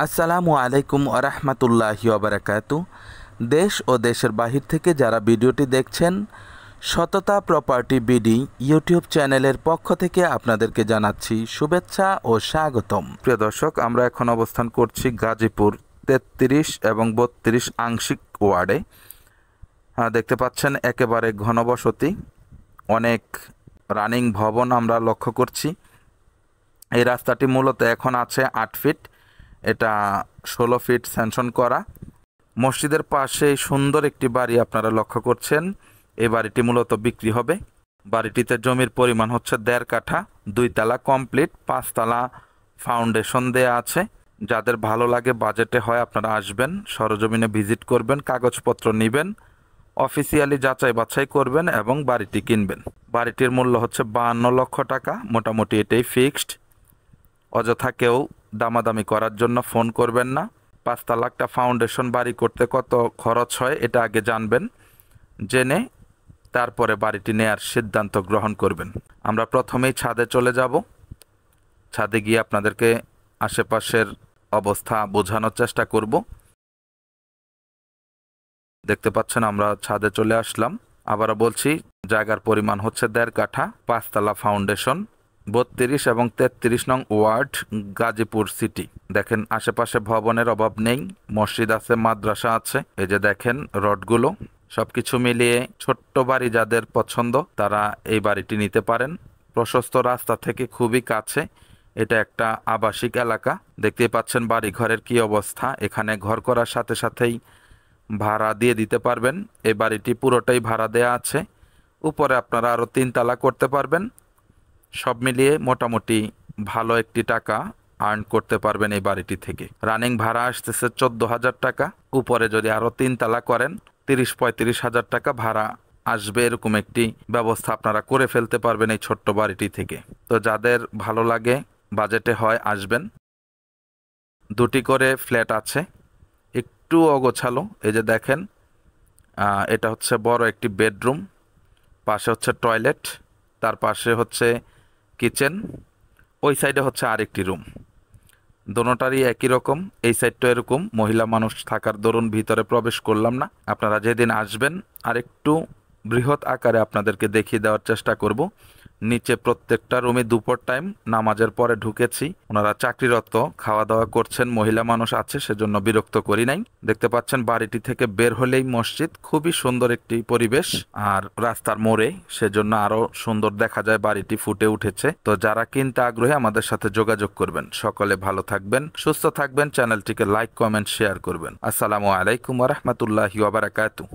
আসসালামু আলাইকুম আরহামাতুল্লাহি ওয়াবারাকাতু। দেশ ও দেশের বাহির থেকে যারা ভিডিওটি দেখছেন, সততা প্রপার্টি বিডি ইউটিউব চ্যানেলের পক্ষ থেকে আপনাদেরকে জানাচ্ছি শুভেচ্ছা ও স্বাগতম। প্রিয় দর্শক, আমরা এখন অবস্থান করছি গাজীপুর 33 এবং 32 আংশিক ওয়ার্ডে। দেখতে পাচ্ছেন একেবারে ঘনবসতি, অনেক রানিং ভবন আমরা লক্ষ্য করছি। এই রাস্তাটি মূলত এখন আছে 8 ফিট, এটা 16 ফিট স্যাংশন করা। মসজিদের পাশে সুন্দর একটি বাড়ি আপনারা লক্ষ্য করছেন, এই বাড়িটি মূলত বিক্রি হবে। বাড়িটিতে জমির পরিমাণ হচ্ছে 1.5 কাঠা, 2 তলা কমপ্লিট, 5 তলা ফাউন্ডেশন দেয়া আছে। যাদের ভালো লাগে, বাজেটে হয়, আপনারা আসবেন, সরজমিনে ভিজিট করবেন, কাগজপত্র নেবেন, অফিসিয়ালি যাচাই বাছাই করবেন এবং বাড়িটি কিনবেন। বাড়িটির মূল্য হচ্ছে 52 লক্ষ টাকা, মোটামুটি এটাই ফিক্সড। অযথা কেউ দামাদামি করার জন্য ফোন করবেন না। 5 তলাটা ফাউন্ডেশন বাড়ি করতে কত খরচ হয় এটা আগে জানবেন, জেনে তারপরে বাড়িটি নেয়ার সিদ্ধান্ত গ্রহণ করবেন। আমরা প্রথমেই ছাদে চলে যাব। ছাদে গিয়ে আপনাদেরকে আশেপাশের অবস্থা বোঝানোর চেষ্টা করব। দেখতে পাচ্ছেন আমরা ছাদে চলে আসলাম। আবারও বলছি, জায়গার পরিমাণ হচ্ছে 1.5 কাঠা, 5 তলা ফাউন্ডেশন, 32 এবং 33 নং ওয়ার্ড, গাজীপুর সিটি। দেখেন আশেপাশে ভবনের অভাব নেই, মসজিদ আছে, মাদ্রাসা আছে। এই যে দেখেন রডগুলো, সবকিছু মিলিয়ে ছোট্ট বাড়ি যাদের পছন্দ তারা এই বাড়িটি নিতে পারেন। প্রশস্ত রাস্তা থেকে খুবই কাছে, এটা একটা আবাসিক এলাকা। দেখতেই পাচ্ছেন বাড়ি ঘরের কি অবস্থা। এখানে ঘর করার সাথে সাথেই ভাড়া দিয়ে দিতে পারবেন। এই বাড়িটি পুরোটাই ভাড়া দেয়া আছে। উপরে আপনারা আরও 3 তলা করতে পারবেন। সব মিলিয়ে মোটামুটি ভালো একটি টাকা আর্ন করতে পারবেন এই বাড়িটি থেকে। রানিং ভাড়া আসতেছে 14,000 টাকা। উপরে যদি আরও 3 তলা করেন 30-35 হাজার টাকা ভাড়া আসবে। এরকম একটি ব্যবস্থা আপনারা করে ফেলতে পারবেন এই ছোট্ট বাড়িটি থেকে। তো যাদের ভালো লাগে, বাজেটে হয়, আসবেন। 2টি করে ফ্ল্যাট আছে, একটু অগোছালো। এই যে দেখেন, এটা হচ্ছে বড় একটি বেডরুম, পাশে হচ্ছে টয়লেট, তার পাশে হচ্ছে কিচেন, ওই সাইডে হচ্ছে আরেকটি রুম। দোনোটারই একই রকম। এই সাইডটা এরকম, মহিলা মানুষ থাকার দরুন ভিতরে প্রবেশ করলাম না। আপনারা যেদিন আসবেন আরেকটু বৃহৎ আকারে আপনাদেরকে দেখিয়ে দেওয়ার চেষ্টা করব। নিচে প্রত্যেকটা রুমে দুপুর টাইম নামাজের পরে ঢুকেছি, ওনারা চাকরিরত, খাওয়া দাওয়া করছেন, মহিলা মানুষ আছে, সেজন্য বিরক্ত করি নাই। দেখতে পাচ্ছেন বাড়িটি থেকে বের হলেই মসজিদ, খুবই সুন্দর একটি পরিবেশ, আর রাস্তার মোড়ে, সেজন্য আরো সুন্দর দেখা যায়, বাড়িটি ফুটে উঠেছে। তো যারা কিনতে আগ্রহী আমাদের সাথে যোগাযোগ করবেন। সকলে ভালো থাকবেন, সুস্থ থাকবেন, চ্যানেলটিকে লাইক, কমেন্ট, শেয়ার করবেন। আসসালামু আলাইকুম ওয়া রাহমাতুল্লাহি ওয়া বারাকাতুহু।